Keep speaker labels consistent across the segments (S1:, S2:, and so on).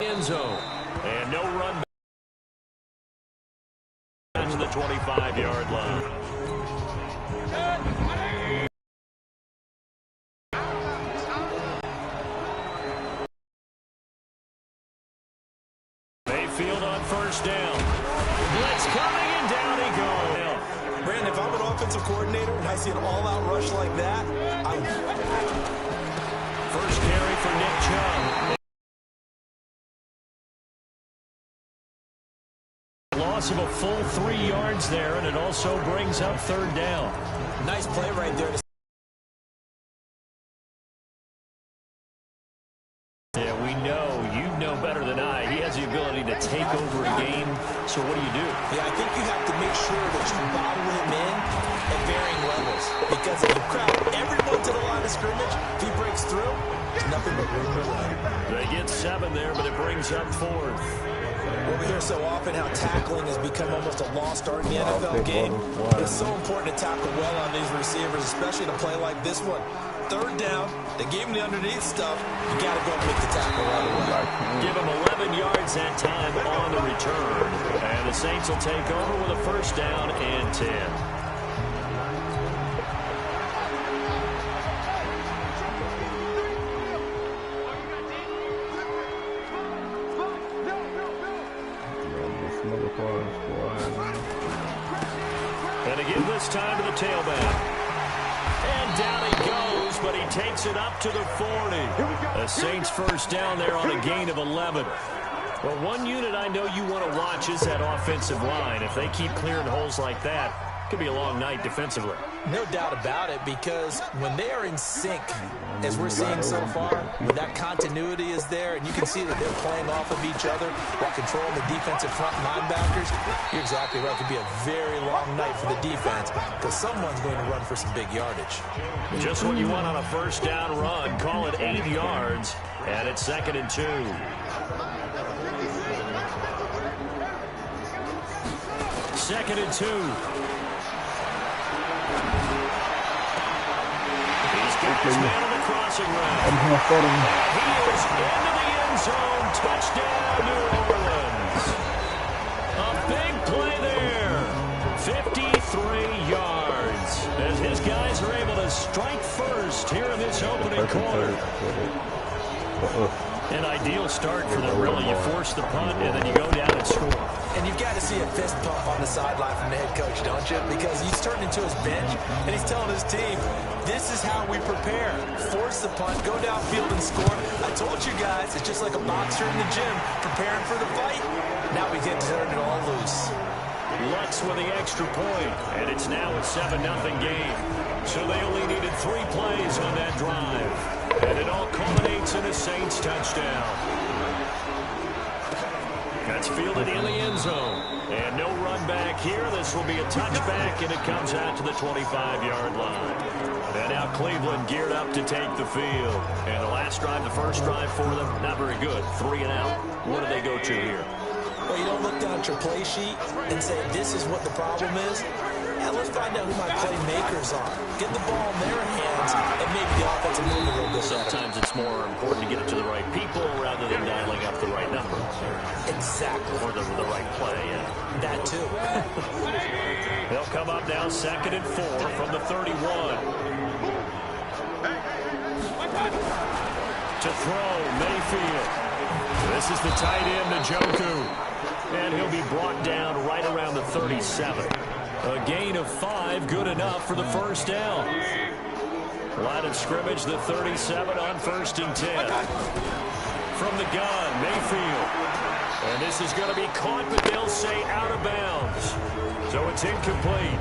S1: End zone. And no run back to the 25-yard line. Mayfield on first down. Blitz coming, and down he goes.
S2: Brandon, if I'm an offensive coordinator and I see an all-out rush like that,
S1: First carry for Nick Chubb. Loss of a full 3 yards there, and it also brings up third down.
S2: Nice play right there.
S1: Yeah, we know. You know better than I. He has the ability to take over a game. So what do you do?
S2: Yeah, I think you have to make sure that you bottle him in at varying levels. Because if you crowd everyone to the line of scrimmage, if he breaks through, there's nothing but room to run.
S1: They get 7 there, but it brings up 4th.
S2: Well, we hear so often how tackling has become almost a lost art in the NFL game. But it's so important to tackle well on these receivers, especially to play like this one. Third down, they gave him the underneath stuff. You got to go and make the tackle right away.
S1: Give him 11 yards that time on the return. And the Saints will take over with a first down and 10. And again this time to the tailback. And down he goes, but he takes it up to the 40. The Saints first down there on a gain of 11. Well, one unit I know you want to watch is that offensive line. If they keep clearing holes like that, it could be a long night defensively.
S2: No doubt about it, because when they are in sync, as we're seeing so far, when that continuity is there, and you can see that they're playing off of each other while controlling the defensive front linebackers, you're exactly right. It could be a very long night for the defense, because someone's going to run for some big yardage.
S1: Just what you want on a first down run. Call it 8 yards, and it's 2nd and 2. Second and 2. He's got his man on the crossing route. And he is into the end zone. Touchdown, New Orleans. A big play there. 53 yards. As his guys are able to strike first here in this opening quarter. An ideal start for them, really. You force the punt, and then you go down and score.
S2: And you've got to see a fist pump on the sideline from the head coach, don't you? Because he's turned into his bench, and he's telling his team, this is how we prepare. Force the punt, go downfield and score. I told you guys, it's just like a boxer in the gym preparing for the fight. Now we get to turn it all loose.
S1: Lutz with the extra point, and it's now a 7-0 game. So they only needed 3 plays on that drive. And it all culminates in a Saints touchdown. That's fielded in the end zone. And no run back here. This will be a touchback, and it comes out to the 25-yard line. And now Cleveland geared up to take the field. And the last drive, the first drive for them, not very good. 3 and out. What do they go to here?
S2: Well, you don't look down at your play sheet and say, this is what the problem is. Yeah, let's find out who my playmakers are. Get the ball in their hands, and maybe the offense will move a little bit.
S1: Sometimes it's more important to get it to the right people rather than dialing up the right number.
S2: Exactly.
S1: Or the right play, yeah.
S2: That too.
S1: They'll come up now 2nd and 4 from the 31. To throw, Mayfield. This is the tight end, Njoku. And he'll be brought down right around the 37. A gain of 5, good enough for the first down. Line of scrimmage, the 37 on 1st and 10. From the gun, Mayfield. And this is going to be caught, but they'll say out of bounds. So it's incomplete.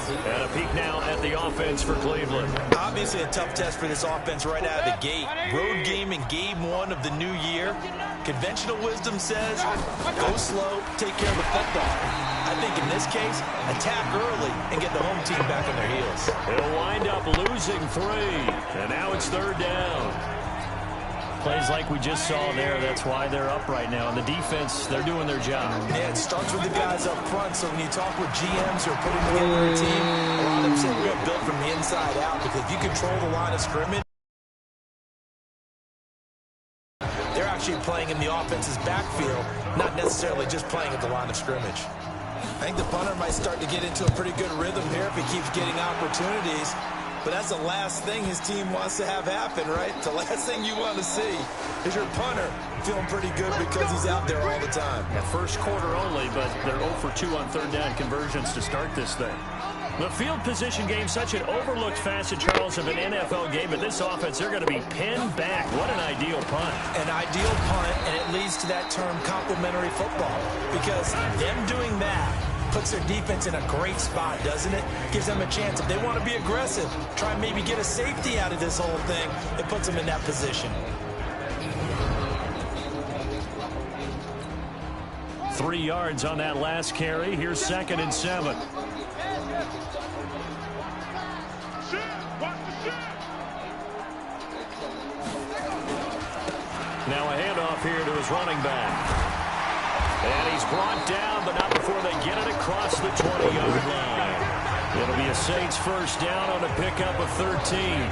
S1: And a peek now at the offense for Cleveland.
S2: Obviously a tough test for this offense right out of the gate. Road game in game 1 of the new year. Conventional wisdom says, go slow, take care of the football. I think in this case, attack early and get the home team back on their heels.
S1: They'll wind up losing 3. And now it's 3rd down. Plays like we just saw there, that's why they're up right now. And the defense, they're doing their job.
S2: Yeah, it starts with the guys up front. So when you talk with GMs who are putting together a team, a lot of them say we're going to build from the inside out. Because if you control the line of scrimmage, they're actually playing in the offense's backfield, not necessarily just playing at the line of scrimmage. I think the punter might start to get into a pretty good rhythm here if he keeps getting opportunities. But that's the last thing his team wants to have happen, right? The last thing you want to see is your punter feeling pretty good because he's out there all the time.
S1: Yeah, first quarter only, but they're 0 for 2 on third down conversions to start this thing. The field position game, such an overlooked facet, Charles, of an NFL game, but this offense, they're going to be pinned back. What an ideal punt.
S2: An ideal punt, and it leads to that term complementary football, because them doing that puts their defense in a great spot, doesn't it? Gives them a chance. If they want to be aggressive, try and maybe get a safety out of this whole thing, it puts them in that position.
S1: 3 yards on that last carry. Here's 2nd and 7. Now a handoff here to his running back. And he's brought down, but not before they get it across the 20-yard line. It'll be a Saints first down on a pickup of 13.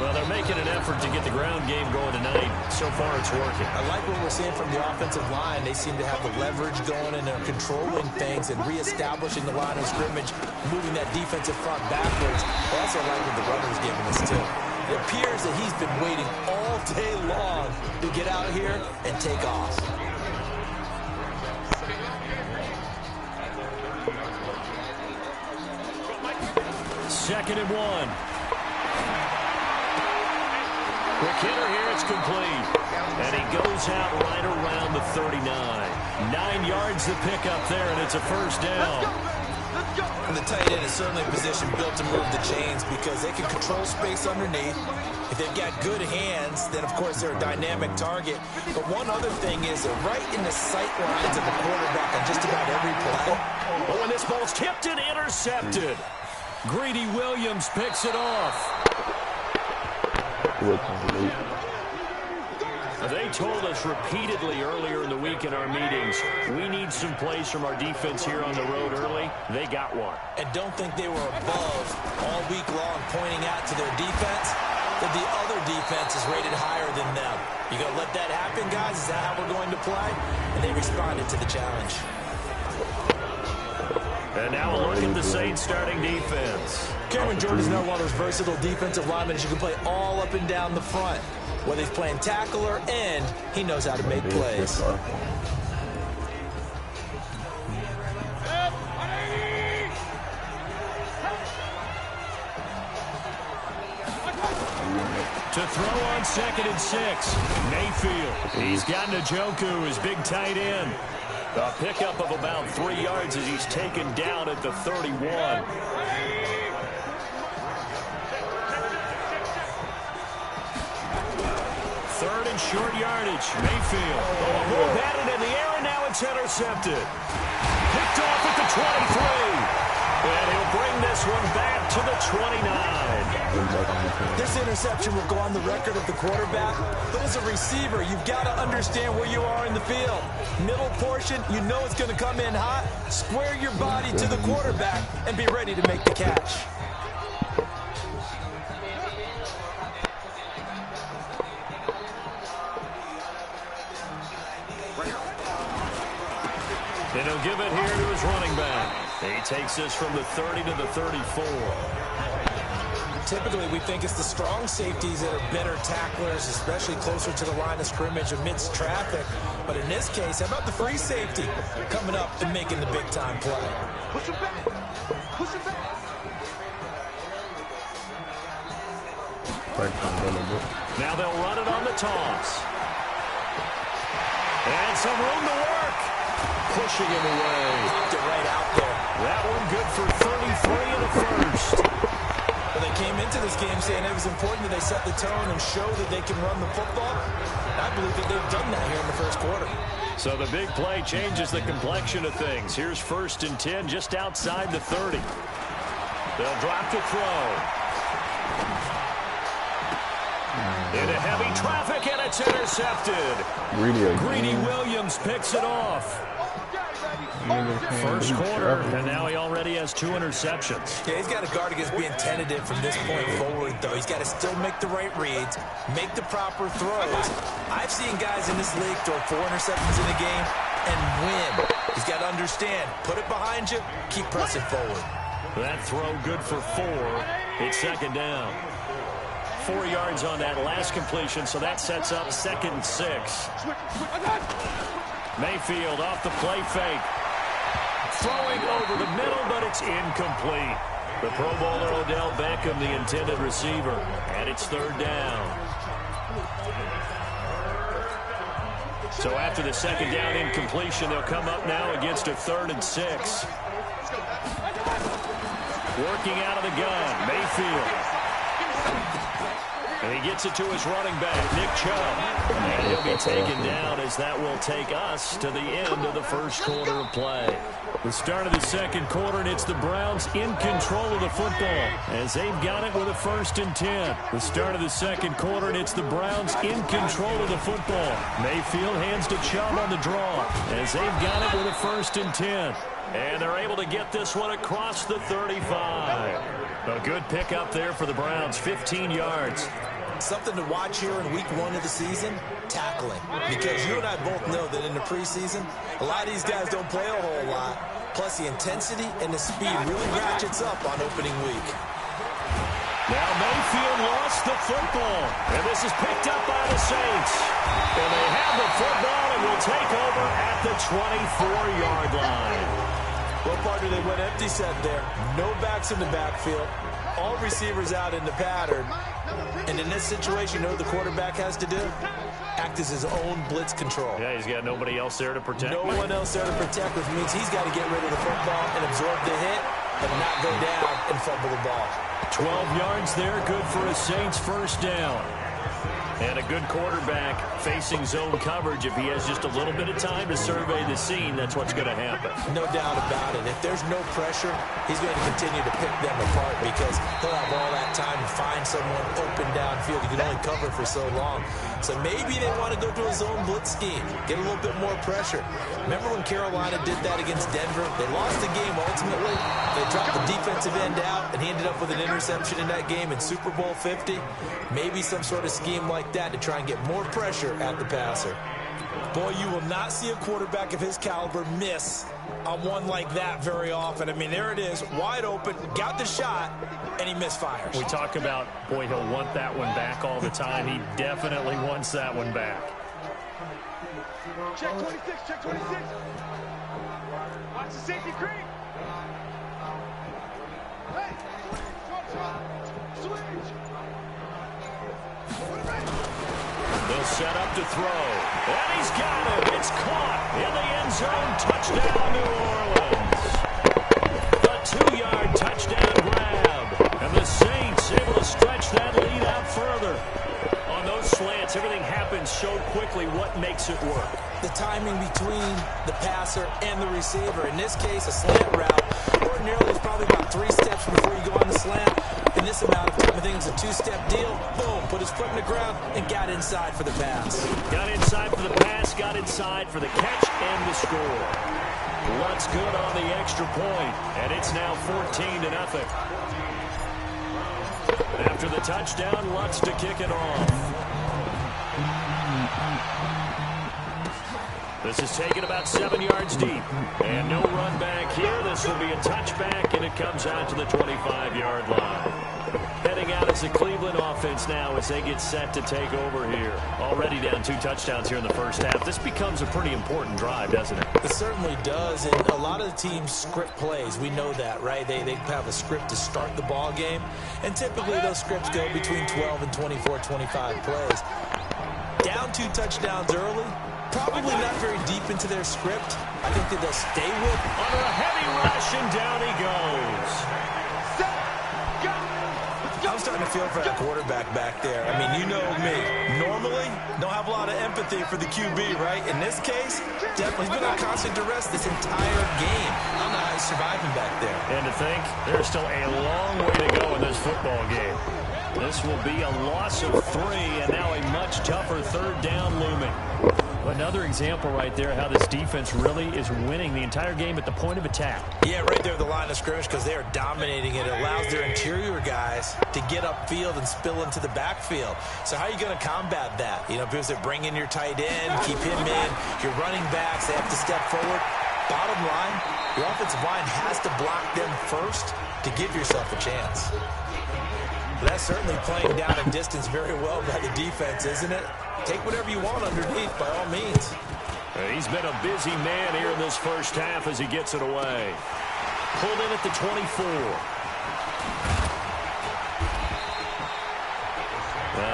S1: Well, they're making an effort to get the ground game going tonight. So far, it's working.
S2: I like what we're seeing from the offensive line. They seem to have the leverage going, and they're controlling things and reestablishing the line of scrimmage, moving that defensive front backwards. I also like what the runner's giving us, too. It appears that he's been waiting all day long to get out here and take off.
S1: Second and 1. Quick hitter here, it's complete. And he goes out right around the 39. 9 yards to pick up there, and it's a first down.
S2: And the tight end is certainly a position built to move the chains because they can control space underneath. If they've got good hands, then, of course, they're a dynamic target. But one other thing is they're right in the sight lines of the quarterback on just about every play.
S1: Oh, and this ball's tipped and intercepted. Greedy Williams picks it off. They told us repeatedly earlier in the week in our meetings, we need some plays from our defense here on the road early. They got one.
S2: And don't think they were above all week long pointing out to their defense that the other defense is rated higher than them. You going to let that happen, guys? Is that how we're going to play? And they responded to the challenge.
S1: And now a look at the Saints starting defense.
S2: Cameron Jordan is now one of those versatile defensive linemen that you can play all up and down the front. Whether he's playing tackle or end, he knows how to make plays.
S1: To throw on 2nd and 6, Mayfield. He's got Njoku, his big tight end. A pickup of about 3 yards as he's taken down at the 31. Third and short yardage. Mayfield. Oh, batted in the air, and now it's intercepted. Picked off at the 23. And he'll bring this one back to the 29.
S2: This interception will go on the record of the quarterback, but as a receiver, you've got to understand where you are in the field. Middle portion, you know it's going to come in hot. Square your body to the quarterback and be ready to make the catch.
S1: And he'll give it here to his running back. He takes this from the 30 to the 34.
S2: Typically, we think it's the strong safeties that are better tacklers, especially closer to the line of scrimmage amidst traffic. But in this case, how about the free safety coming up and making the big-time play?
S3: Push it back. Push it back.
S1: Now they'll run it on the toss. And some room to work. Pushing him away.
S2: Popped it right out there.
S1: That one good for 33 in the first.
S2: Well, they came into this game saying it was important that they set the tone and show that they can run the football. I believe that they've done that here in the first quarter.
S1: So the big play changes the complexion of things. Here's 1st and 10 just outside the 30. They'll drop to throw. Into heavy traffic, and it's intercepted. Greedy Williams picks it off. First quarter, and now he already has 2 interceptions.
S2: Yeah, he's got to guard against being tentative from this point forward, though. He's got to still make the right reads, make the proper throws. I've seen guys in this league throw 4 interceptions in a game and win. He's got to understand, put it behind you, keep pressing forward.
S1: That throw good for 4. It's second down. 4 yards on that last completion, so that sets up 2nd and 6. Mayfield off the play fake. Throwing over the middle, but it's incomplete. The Pro Bowler Odell Beckham, the intended receiver, and it's 3rd down. So after the 2nd down incompletion, they'll come up now against a 3rd and 6. Working out of the gun, Mayfield. And he gets it to his running back, Nick Chubb. And he'll be taken down as that will take us to the end of the first quarter of play. The start of the second quarter, and it's the Browns in control of the football as they've got it with a 1st and 10. The start of the second quarter, and it's the Browns in control of the football. Mayfield hands to Chubb on the draw as they've got it with a 1st and 10. And they're able to get this one across the 35. A good pickup there for the Browns, 15 yards.
S2: Something to watch here in week 1 of the season, tackling. Because you and I both know that in the preseason, a lot of these guys don't play a whole lot. Plus the intensity and the speed really ratchets up on opening week.
S1: Now Mayfield lost the football. And this is picked up by the Saints. And they have the football and will take over at the 24-yard line.
S2: Well, partner, they went empty set there. No backs in the backfield. All receivers out in the pattern. And in this situation, you know what the quarterback has to do? Act as his own blitz control.
S1: Yeah, he's got nobody else there to protect.
S2: No one else there to protect, which means he's got to get rid of the football and absorb the hit and not go down and fumble the ball.
S1: 12 yards there, good for a Saints 1st down. And a good quarterback facing zone coverage. If he has just a little bit of time to survey the scene, that's what's going to happen.
S2: No doubt about it. If there's no pressure, he's going to continue to pick them apart because he'll have all that time to find someone open downfield. He can only cover for so long. So maybe they want to go to a zone blitz scheme, get a little bit more pressure. Remember when Carolina did that against Denver? They lost the game ultimately. They dropped the defensive end out, and he ended up with an interception in that game in Super Bowl 50. Maybe some sort of scheme like that to try and get more pressure at the passer. Boy, you will not see a quarterback of his caliber miss on one like that very often. I mean, there it is, wide open, got the shot, and he misfires.
S1: We talk about, boy, he'll want that one back all the time. He definitely wants that one back.
S3: Check 26, check 26. Watch the safety creep. Hey, switch.
S1: They'll set up to throw. And he's got it. It's caught in the end zone. Touchdown, New Orleans. The 2-yard touchdown grab. And the Saints able to stretch that lead out further. On those slants, everything happens so quickly. What makes it work?
S2: The timing between the passer and the receiver. In this case, a slant route. Ordinarily, it's probably about 3 steps before you go on the slant. In this amount of time, I think it's a 2-step deal. Boom, put his foot in the ground and got inside for the pass.
S1: Got inside for the pass, got inside for the catch and the score. Lutz good on the extra point, and it's now 14-0. After the touchdown, Lutz to kick it off. This is taken about 7 yards deep. And no run back here. This will be a touchback, and it comes out to the 25-yard line. Heading out as the Cleveland offense now as they get set to take over here. Already down 2 touchdowns here in the first half. This becomes a pretty important drive, doesn't it?
S2: It certainly does, and a lot of the teams script plays. We know that, right? They have a script to start the ball game, and typically those scripts go between 12 and 24, 25 plays. Down 2 touchdowns early. Probably not very deep into their script. I think that they'll stay with.
S1: Under a heavy rush, and down he goes.
S2: I'm starting to feel for that quarterback back there. I mean, you know me. Normally, don't have a lot of empathy for the QB, right? In this case, definitely he's been on constant duress this entire game. I don't know how he's surviving back there.
S1: And to think, there's still a long way to go in this football game. This will be a loss of 3, and now a much tougher 3rd down looming. Another example right there how this defense really is winning the entire game at the point of attack.
S2: Yeah, right there at the line of scrimmage because they are dominating it. It allows their interior guys to get upfield and spill into the backfield. So how are you going to combat that? You know, because they bring in your tight end, keep him in, your running backs, they have to step forward. Bottom line, your offensive line has to block them first to give yourself a chance. But that's certainly playing down a distance very well by the defense, isn't it? Take whatever you want underneath, by all means.
S1: He's been a busy man here in this first half as he gets it away. Pulled in at the 24.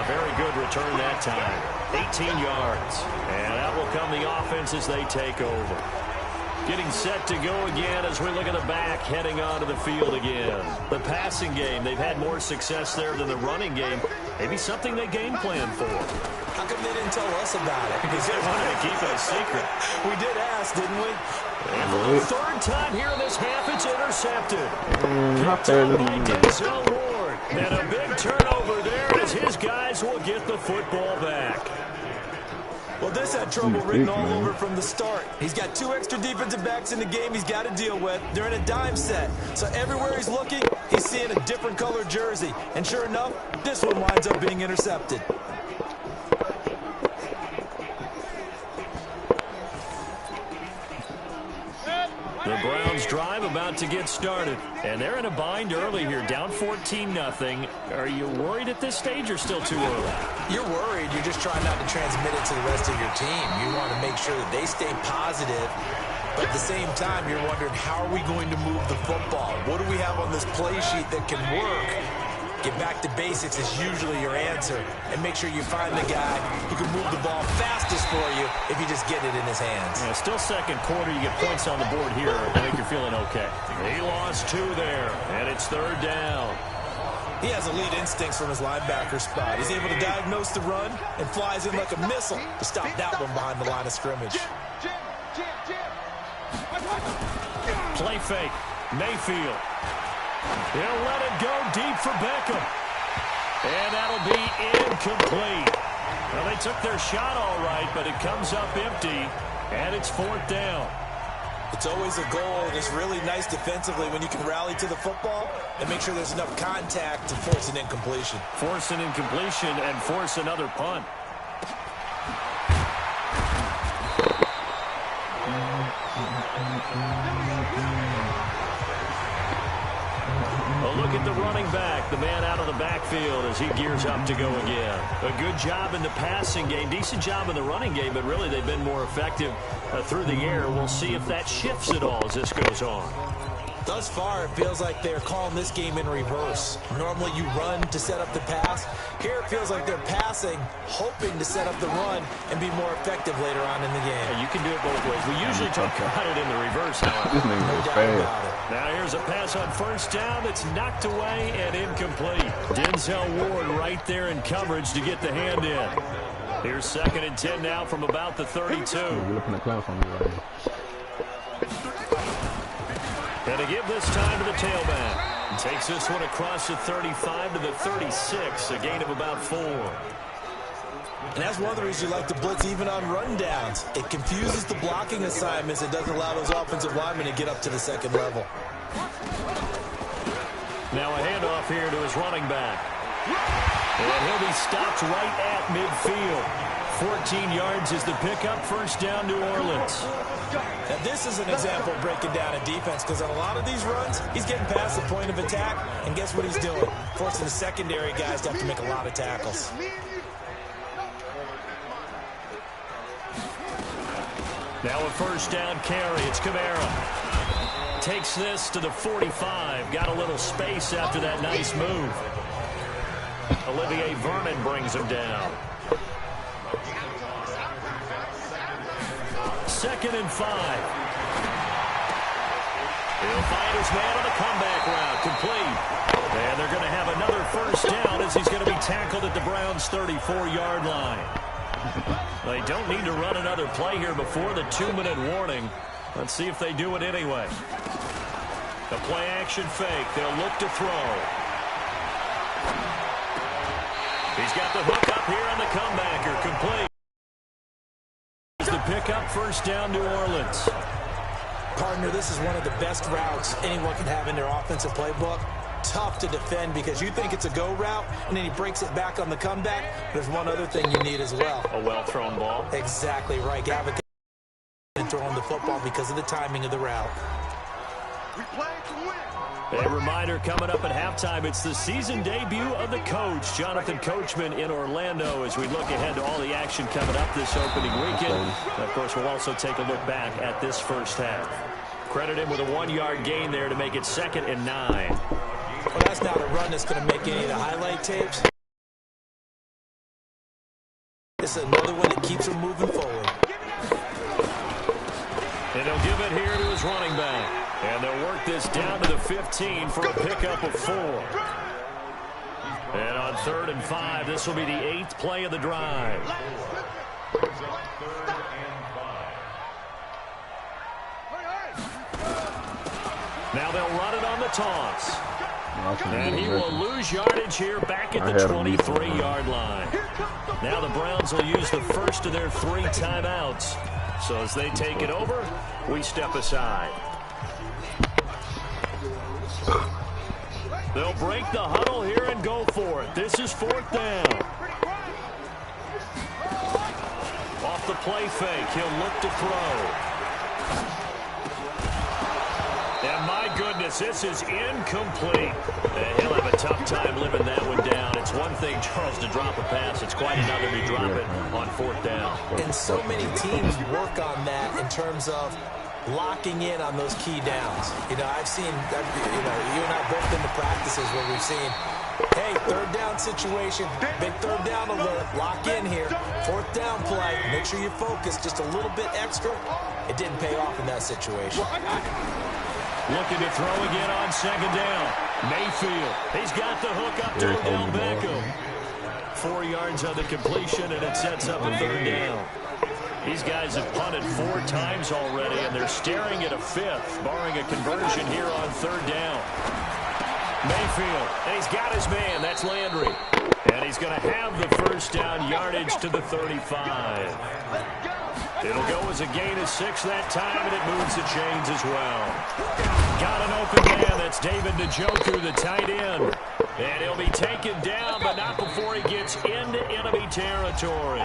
S1: Very good return that time. 18 yards. And that will come the offense as they take over. Getting set to go again as we look at the back heading onto the field again. The passing game, they've had more success there than the running game. Maybe something they game plan for.
S2: How come they didn't tell us about it?
S1: Because they wanted to keep it a secret.
S2: We did ask, didn't we?
S1: And for the third time here in this half, it's intercepted. Picked up by Denzel Ward. And a big turnover there as his guys will get the football back.
S2: Well, this had trouble written all over from the start. He's got 2 extra defensive backs in the game he's got to deal with. They're in a dime set. So everywhere he's looking, he's seeing a different color jersey. And sure enough, this one winds up being intercepted.
S1: The Browns drive about to get started. And they're in a bind early here, down 14-0. Are you worried at this stage or still too early?
S2: You're worried. You're just trying not to transmit it to the rest of your team. You want to make sure that they stay positive. But at the same time, you're wondering, how are we going to move the football? What do we have on this play sheet that can work? Get back to basics is usually your answer. And make sure you find the guy who can move the ball fastest for you if you just get it in his hands.
S1: Yeah, still second quarter. You get points on the board here. I think you're feeling okay. He lost 2 there, and it's third down.
S2: He has elite instincts from his linebacker spot. He's able to diagnose the run and flies in like a missile to stop that one behind the line of scrimmage.
S1: Play fake. Mayfield. He'll let it go deep for Beckham. And that'll be incomplete. Well, they took their shot all right, but it comes up empty, and it's 4th down.
S2: It's always a goal, and it's really nice defensively when you can rally to the football and make sure there's enough contact to force an incompletion.
S1: Force an incompletion and force another punt. A look at the running back, the man out of the backfield as he gears up to go again. A good job in the passing game, decent job in the running game, but really they've been more effective through the air. We'll see if that shifts at all as this goes on.
S2: Thus far, it feels like they're calling this game in reverse. Normally you run to set up the pass. Here it feels like they're passing, hoping to set up the run and be more effective later on in the game.
S1: Yeah, you can do it both ways. We usually talk about it in the reverse, however.
S4: This nigga is fast.
S1: Now here's a pass on first down that's knocked away and incomplete. Denzel Ward right there in coverage to get the hand in. Here's 2nd and 10 now from about the 32.
S4: You're looking at class on me right now.
S1: And to give this time to the tailback. Takes this one across the 35 to the 36, a gain of about 4.
S2: And that's one of the reasons you like to blitz even on rundowns. It confuses the blocking assignments. It doesn't allow those offensive linemen to get up to the second level.
S1: Now a handoff here to his running back. And he'll be stopped right at midfield. 14 yards is the pickup. First down, New Orleans.
S2: Now this is an example of breaking down a defense, because on a lot of these runs, he's getting past the point of attack, and guess what he's doing? Forcing the secondary guys to have to make a lot of tackles.
S1: Now a first down carry. It's Kamara. Takes this to the 45. Got a little space after that nice move. Olivier Vernon brings him down. 2nd and 5. He'll find his man on the comeback route. Complete. And they're going to have another first down as he's going to be tackled at the Browns' 34-yard line. They don't need to run another play here before the 2-minute warning. Let's see if they do it anyway. The play action fake. They'll look to throw. He's got the hook up here on the comebacker. Complete. The pick up first down, New Orleans.
S2: Partner, this is one of the best routes anyone can have in their offensive playbook. Tough to defend because you think it's a go route, and then he breaks it back on the comeback. There's one other thing you need as well.
S1: A well-thrown ball.
S2: Exactly right. Gavin and throwing the football because of the timing of the route.
S3: We play to win.
S1: A reminder coming up at halftime, it's the season debut of the coach, Jonathan Coachman, in Orlando, as we look ahead to all the action coming up this opening weekend. And of course, we'll also take a look back at this first half. Credit him with a 1-yard gain there to make it 2nd and 9.
S2: Well, that's not a run that's going to make any of the highlight tapes. It's another one that keeps him moving forward.
S1: And he'll give it here to his running back. And they'll work this down to the 15 for a pickup of 4. And on 3rd and 5, this will be the 8th play of the drive. Now they'll run it on the toss. And he will lose yardage here back at the 23-yard line. Now the Browns will use the first of their 3 timeouts. So as they take it over, we step aside. They'll break the huddle here and go for it. This is 4th down. Off the play fake, he'll look to throw. And my goodness, this is incomplete. And he'll have a tough time living that one down. It's one thing, Charles, to drop a pass. It's quite another to drop it on 4th down.
S2: And so many teams work on that in terms of locking in on those key downs. You know, I've seen, you and I both been to practices where we've seen, hey, 3rd down situation, big 3rd down alert, lock in here, 4th down play, make sure you focus just a little bit extra. It didn't pay off in that situation.
S1: Looking to throw again on 2nd down. Mayfield, he's got the hook up to Odell Beckham. 4 yards on the completion, and it sets up a 3rd down. These guys have punted 4 times already, and they're staring at a 5th, barring a conversion here on 3rd down. Mayfield, and he's got his man. That's Landry. And he's going to have the first down yardage to the 35. It'll go as a gain of 6 that time, and it moves the chains as well. Got an open man. That's David Njoku, the tight end. And he'll be taken down, but not before he gets into enemy territory.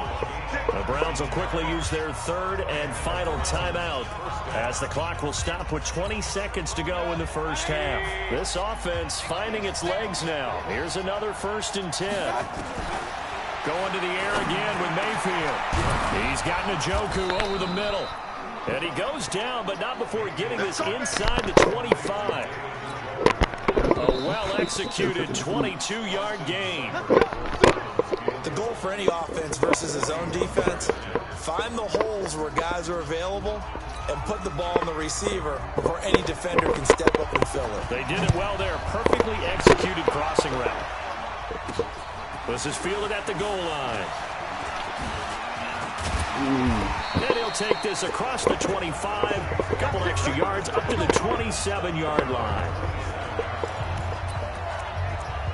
S1: The Browns will quickly use their 3rd and final timeout as the clock will stop with 20 seconds to go in the first half. This offense finding its legs now. Here's another 1st and 10. Going to the air again with Mayfield. He's got Njoku over the middle. And he goes down, but not before getting this inside the 25. A well-executed 22-yard gain.
S2: The goal for any offense versus his own defense, find the holes where guys are available and put the ball on the receiver before any defender can step up and fill it.
S1: They did it well there. Perfectly executed crossing route. This is fielded at the goal line. And he'll take this across the 25, a couple extra yards up to the 27-yard line.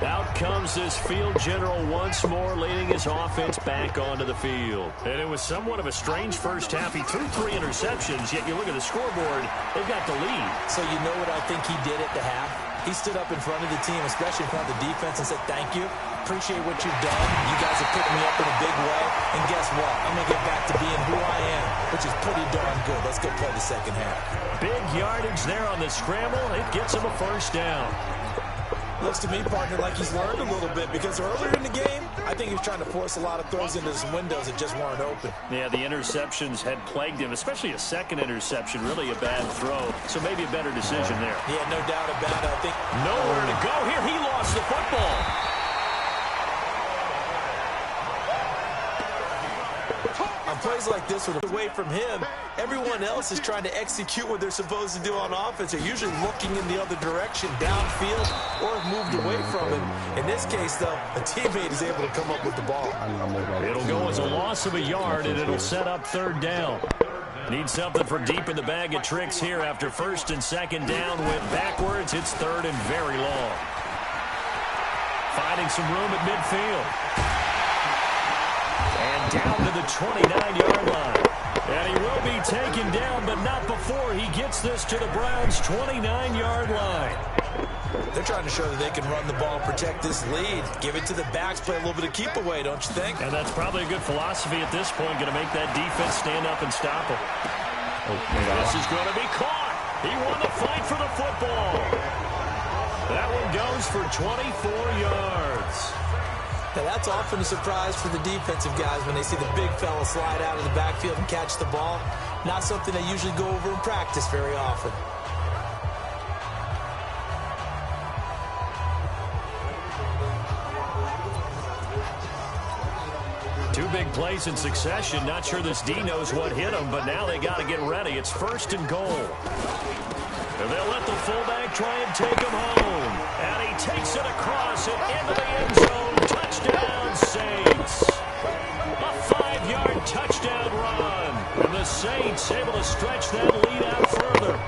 S1: Out comes this field general once more, leading his offense back onto the field. And it was somewhat of a strange first half. He threw 3 interceptions, yet you look at the scoreboard, they've got the lead.
S2: So you know what I think he did at the half? He stood up in front of the team, especially in front of the defense, and said, thank you. Appreciate what you've done. You guys have picked me up in a big way. And guess what? I'm going to get back to being who I am, which is pretty darn good. Let's go play the second half.
S1: Big yardage there on the scramble. It gets him a first down.
S2: Looks to me, partner, like he's learned a little bit because earlier in the game, I think he was trying to force a lot of throws into some windows that just weren't open.
S1: Yeah, the interceptions had plagued him, especially a second interception, really a bad throw. So maybe a better decision there.
S2: Yeah, no doubt about it. I think
S1: nowhere to go here. He lost the football.
S2: On plays like this, with away from him, everyone else is trying to execute what they're supposed to do on offense. They're usually looking in the other direction, downfield, or have moved away from him. In this case, though, a teammate is able to come up with the ball.
S1: It'll go as a loss of a yard, and it'll set up 3rd down. Need something for deep in the bag of tricks here after 1st and 2nd down. Went backwards. It's 3rd and very long. Finding some room at midfield. And down to the 29-yard line. And he taken down, but not before he gets this to the Browns' 29-yard line.
S2: They're trying to show that they can run the ball and protect this lead. Give it to the backs, play a little bit of keep away, don't you think?
S1: And that's probably a good philosophy at this point, going to make that defense stand up and stop him. This is going to be caught. He won the fight for the football. That one goes for 24 yards.
S2: Now that's often a surprise for the defensive guys when they see the big fella slide out of the backfield and catch the ball. Not something they usually go over in practice very often.
S1: Two big plays in succession. Not sure this D knows what hit him, but now they got to get ready. It's 1st and goal. And they'll let the fullback try and take him home. And he takes it across and into the end zone. Touchdown, Saints. A 5-yard touchdown run. And the Saints able to stretch that lead out further.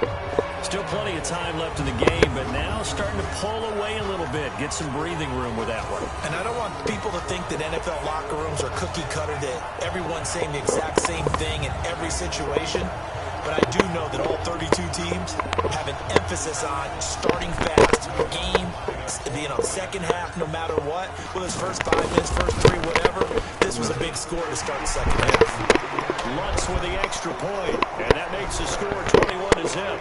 S1: Still plenty of time left in the game, but now starting to pull away a little bit. Get some breathing room with that one.
S2: And I don't want people to think that NFL locker rooms are cookie cutter, that everyone's saying the exact same thing in every situation. But I do know that all 32 teams have an emphasis on starting fast, game, being on second half no matter what. Well, his first 5 minutes, first 3, whatever, this was a big score to start the second half.
S1: Lutz with the extra point, and that makes the score 21-0.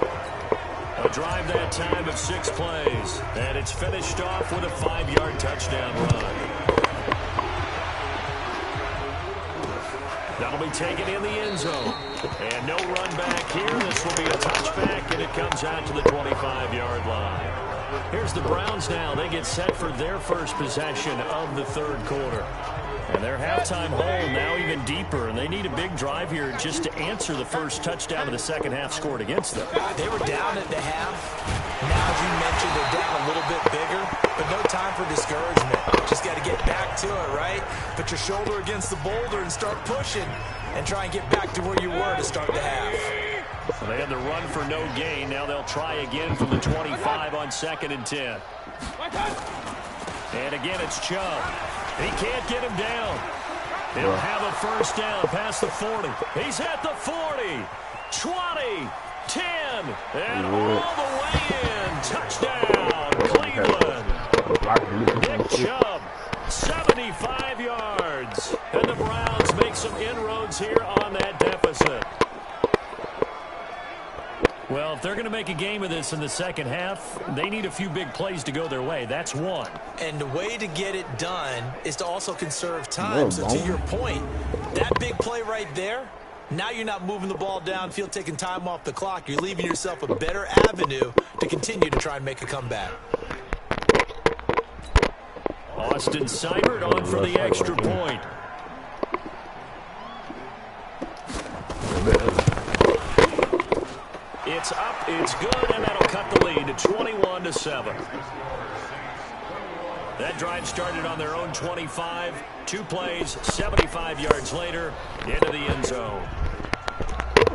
S1: A drive that time of 6 plays, and it's finished off with a 5-yard touchdown run. That'll be taken in the end zone. And no run back here. This will be a touchback, and it comes out to the 25-yard line. Here's the Browns now. They get set for their first possession of the 3rd quarter. And their halftime hole now even deeper, and they need a big drive here just to answer the first touchdown of the second half scored against them.
S2: They were down at the half. Now, as you mentioned, they're down a little bit bigger, but no time for discouragement. Just got to get back to it, right? Put your shoulder against the boulder and start pushing and try and get back to where you were to start the half.
S1: So they had the run for no gain. Now they'll try again from the 25 on 2nd and 10. And again, it's Chubb. He can't get him down. He'll have a first down past the 40. He's at the 40, 20, 10, and all the way in. Touchdown, Cleveland. Nick Chubb, 75 yards. And the Browns make some inroads here on that deficit. Well, if they're going to make a game of this in the second half, they need a few big plays to go their way. That's one.
S2: And the way to get it done is to also conserve time. So to your point, that big play right there, now you're not moving the ball downfield, taking time off the clock. You're leaving yourself a better avenue to continue to try and make a comeback.
S1: Austin Seibert on for the extra point. It's up, it's good, and that'll cut the lead to 21-7. That drive started on their own 25. 2 plays, 75 yards later, into the end zone.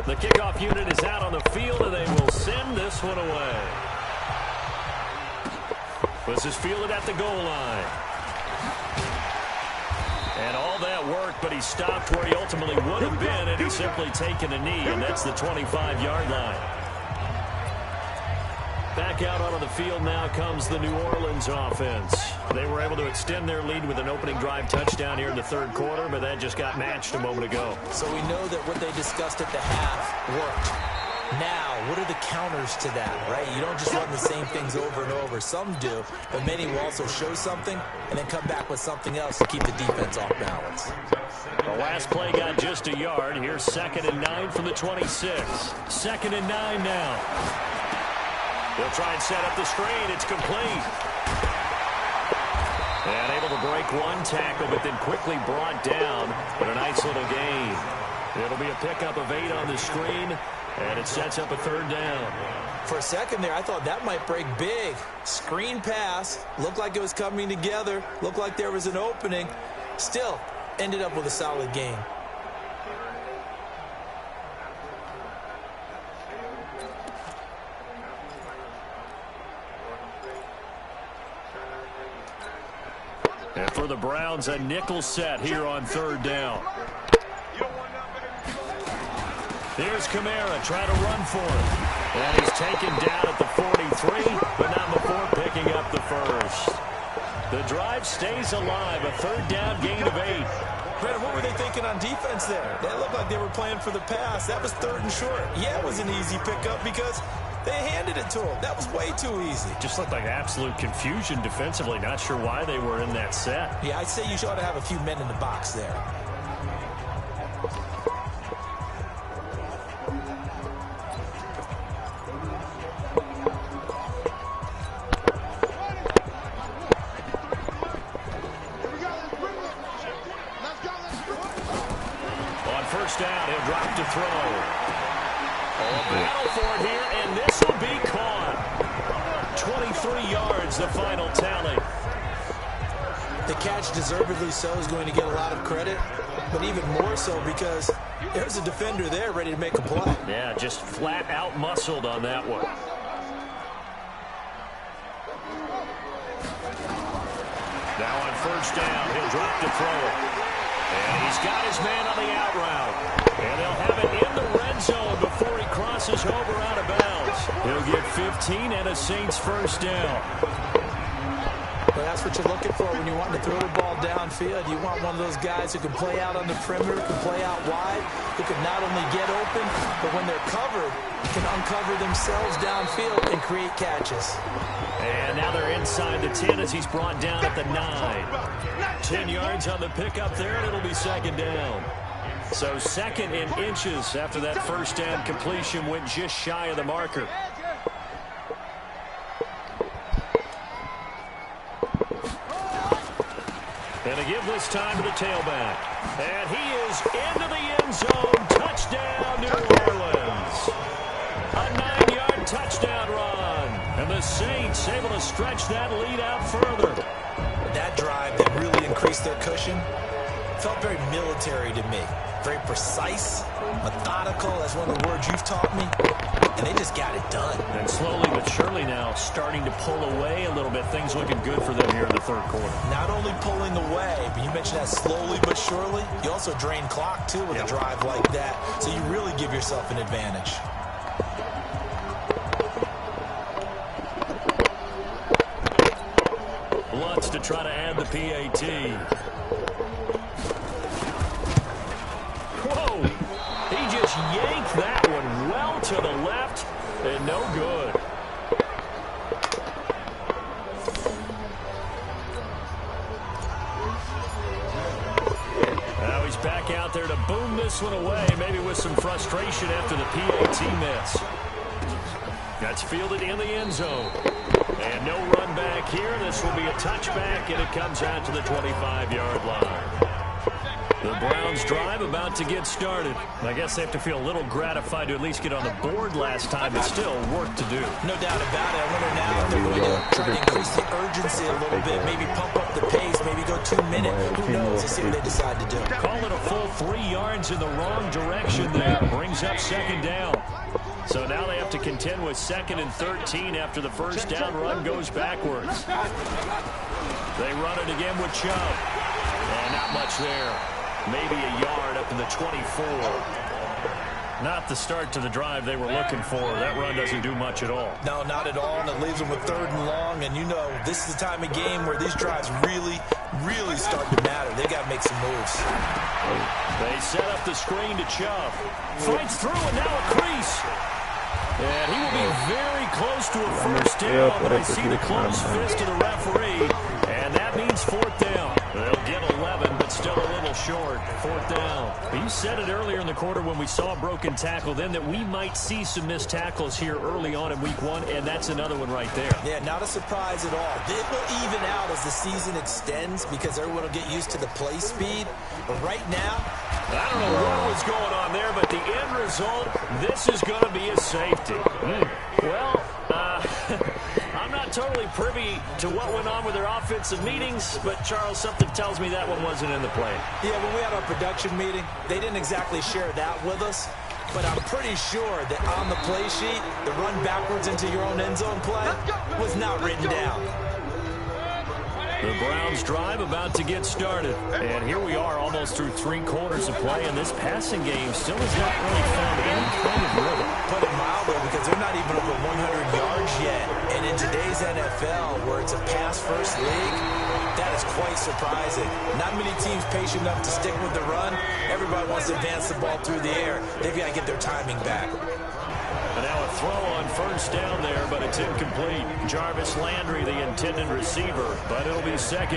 S1: The kickoff unit is out on the field, and they will send this one away. This is fielded at the goal line. And all that work, but he stopped where he ultimately would have been, and he's simply taken a knee, and that's the 25-yard line. Back out onto the field now comes the New Orleans offense. They were able to extend their lead with an opening drive touchdown here in the 3rd quarter, but that just got matched a moment ago.
S2: So we know that what they discussed at the half worked. Now, what are the counters to that, right? You don't just run the same things over and over. Some do, but many will also show something and then come back with something else to keep the defense off balance.
S1: The last play got just a yard. Here's 2nd and 9 from the 26. 2nd and 9 now. They'll try and set up the screen. It's complete. And able to break one tackle, but then quickly brought down. But a nice little gain. It'll be a pickup of 8 on the screen, and it sets up a 3rd down.
S2: For a second there, I thought that might break big. Screen pass. Looked like it was coming together. Looked like there was an opening. Still, ended up with a solid gain.
S1: And for the Browns, a nickel set here on 3rd down. Here's Kamara trying to run for it. And he's taken down at the 43, but not before picking up the first. The drive stays alive, a third down gain of 8.
S2: Brett, what were they thinking on defense there? They looked like they were playing for the pass. That was 3rd and short. Yeah, it was an easy pickup because they handed it to him. That was way too easy.
S1: Just looked like absolute confusion defensively. Not sure why they were in that set.
S2: Yeah, I'd say you ought to have a few men in the box there.
S1: Down, he'll drop to throw. A battle for it here, and this will be caught. 23 yards, the final tally.
S2: The catch, deservedly so, is going to get a lot of credit, but even more so because there's a defender there ready to make a play.
S1: Yeah, just flat out muscled on that one. Now on first down, he'll drop to throw it. And he's got his man on the out route. And they'll have it in the red zone before he crosses over out of bounds. He'll get 15 and a Saints first down.
S2: Well, that's what you're looking for when you want to throw the ball downfield. You want one of those guys who can play out on the perimeter, can play out wide, who can not only get open, but when they're covered, can uncover themselves downfield and create catches.
S1: And now they're inside the 10 as he's brought down at the 9. 10 yards on the pickup there, and it'll be second down. So second in inches after that first down completion went just shy of the marker. And a give this time to the tailback. And he is into the end zone. Touchdown, New Orleans. A 9-yard touchdown run. And the Saints able to stretch that lead out further.
S2: That drive that really increased their cushion felt very military to me. Very precise, methodical, that's one of the words you've taught me. And they just got it done.
S1: And slowly but surely now starting to pull away a little bit. Things looking good for them here in the third quarter.
S2: Not only pulling away, but you mentioned that slowly but surely. You also drain clock, too, with a drive like that. So you really give yourself an advantage.
S1: Lutz to try to add the PAT. Whoa! He just yanked that one well to the left and no good. Now he's back out there to boom this one away, maybe with some frustration after the PAT miss. That's fielded in the end zone. And no run back here. This will be a touchback, and it comes out to the 25-yard line. The Browns drive about to get started. I guess they have to feel a little gratified to at least get on the board last time, but still work to do.
S2: No doubt about it. I wonder now if they're going to try to increase the urgency a little bit, maybe pump up the pace, maybe go 2 minutes. Who knows? Let's see what they decide to do.
S1: Call it a full 3 yards in the wrong direction there. Brings up second down. So now they have to contend with 2nd and 13 after the first down run goes backwards. They run it again with Chubb. And not much there. Maybe a yard up in the 24. Not the start to the drive they were looking for. That run doesn't do much at all.
S2: No, not at all, and it leaves them with 3rd and long. And you know, this is the time of game where these drives really start to matter. They got to make some moves.
S1: They set up the screen to Chubb. Fights through, and now a crease. And he will be very close to a first down, but I see the close fist of the referee, and that means 4th down. They'll get 11, but still a little short. 4th down. You said it earlier in the quarter when we saw a broken tackle then that we might see some missed tackles here early on in week 1, and that's another one right there.
S2: Yeah, not a surprise at all. It will even out as the season extends because everyone will get used to the play speed. But right now,
S1: I don't know what was going on there, but the end result, this is going to be a safety. Well, I'm not totally privy to what went on with their offensive meetings, but Charles, something tells me that one wasn't in the play.
S2: Yeah, when we had our production meeting, they didn't exactly share that with us, but I'm pretty sure that on the play sheet, the run backwards into your own end zone play was not written down.
S1: The Browns drive about to get started. And here we are almost through 3 quarters of play, and this passing game still has not really found any kind of rhythm.
S2: Put it mildly, because they're not even over 100 yards yet. And in today's NFL, where it's a pass-first league, that is quite surprising. Not many teams patient enough to stick with the run. Everybody wants to advance the ball through the air. They've got to get their timing back.
S1: And now a throw on first down there, but it's incomplete. Jarvis Landry, the intended receiver, but it'll be second.